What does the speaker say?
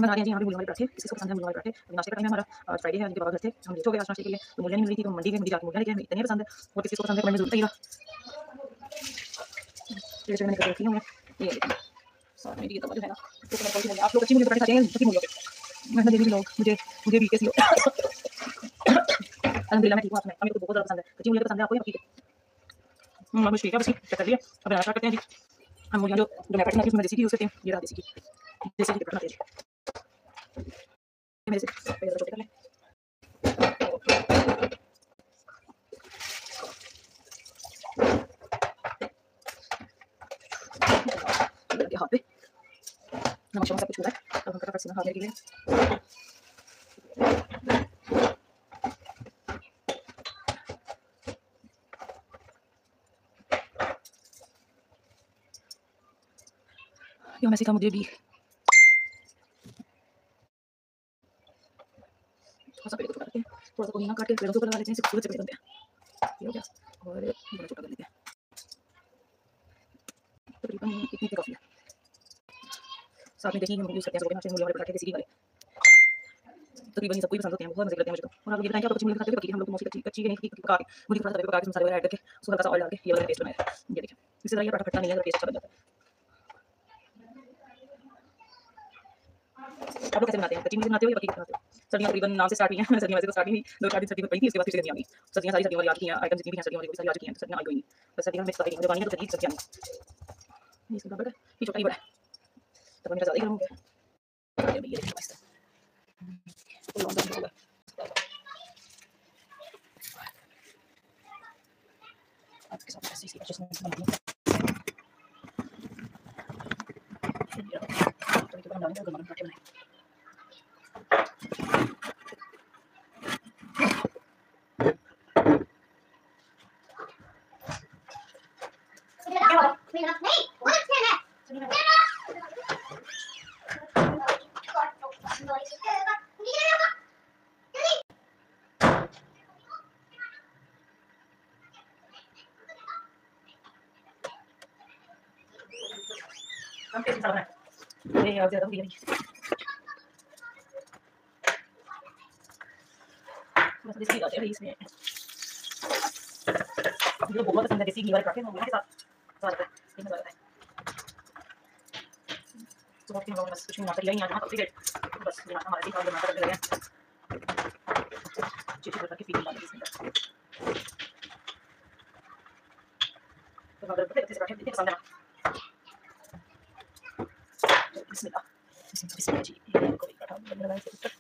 हम बना रहे हैं जी यहाँ पे मूली वाले पराठे, किसी को पसंद है मूली वाले पराठे। नाश्ते का टाइम है हमारा, फ्राइडे है, जिनके बाबा घर थे, हम लेट हो गए आज नाश्ते के लिए, तो मूलियाँ नहीं मिल रही थी, तो मंडी गए, मुझे जाके मूलियाँ लेके आए, इतनी पसंद है और किसी को पसंद है कमेंट में ज़रूर बताइएगा। ये जो मैंने करके रखी है, ये देखिए साथ में ये दवा जो है ना, तो मैं बोलती हूँ आप लोग अच्छी मूली पराठे खाते हैं पकी मूलियों के, मैं दे लोग मुझे भी कैसी हो अल्हम्दुलिल्लाह मैं ठीक हूँ, आप सुनाएं, हमें तो बहुत ज़्यादा पसंद है, कच्ची मूलियाँ पसंद है आपको या पकी? बस ठीक है, बस चेक कर लिया, अब स्टार्ट करते हैं जी। हम मूलियाँ जो मैं पराठे बनाती हूँ उसमें देसी घी यूज़ करते हैं, ये रहा देसी घी के पराठे बनाते हैं मेरे से पहले छोटे कर लें। हाथ पे नमक शमक सब कुछ पूरा है, अब हम फटाफट से हाथ में गिरे यहाँ से मुझे भी थोड़ा सा पेड़ को छोटा करके थोड़ा सा पुदीना काट के पेड़ों के ऊपर लगा लेते हैं, इससे खूबसूरत से पेड़ बनते हैं। ये हो गया और थोड़ा छोटा कर लेते हैं, तकरीबन इतनी काफ़ी है। साथ में देखिए हम यूज़ करते हैं मूली वाले पराठे देसी घी वाले, तकरीबन ये सबको ही पसंद होते हैं, बहुत मज़े लगते हैं मुझे तो। और आप ये बताएं कि आप कच्ची मूली खाते हो पकी? हम लोग तो मोस्टली कच्ची कच्ची नहीं पका के मूली थोड़ा सा पका के मसाले वगैरह ऐड करके उसको हल्का सा ऑयल डाल के ये वाला टेस्ट बनाया है। ये देखिए इससे ज़रा ये पराठा खट्टा नहीं है, टेस्ट अच्छा बन जाता है। आप लोग कैसे बनाते हैं? कच्ची मूली बनाते हो या पकी बनाते हो? सर्दियाँ तकरीबन नाम से स्टार्ट हुई हैं, सर्दियाँ वैसे तो स्टार्ट हुई 2-4 दिन सर्दी पड़ी थी, उसके बाद फिर से गर्मी आ गई। सर्दियाँ सारी सर्दियों वाली आ चुकी हैं, आइटम जितनी भी हैं सर्दियों वाली सारी आ चुकी हैं, तो सर्दियाँ आई हुई हैं। बस सर्दियों में जब आनी है तो सर्दी सर्दियाँ आनी। ये इसका बड़ा ये छोटा ही बड़ा है, तब मेरा ज़्यादा ही गर्म हो गया। ये देखिए मस्त है, लौंग का होगा आपके साथ ऐसे ही अच्छे से बना दिया। तो ये हम डालेंगे गरम पराठे बनाएंगे। हम कैसे बनाना है? ये ज़्यादा हो गई बस देसी घी डालते हैं इसमें, मुझे बहुत पसंद है देसी घी वाले पराठे, मैं के साथ ज़्यादा ये मज़ा आता है। तो हम लोग बस कुछ नहीं नाश्ता किया ही आज ना काफ़ी लेट, बस ये हमारा ही काम बनाकर लगे हैं। चिकन करके पीने डाल इसमें तो अगर पराठे पराठे पसंद है ना, बिस्मिल्लाह बिस्मिल्लाह जी, ये कोई पराठा बन रहा है इसके ऊपर।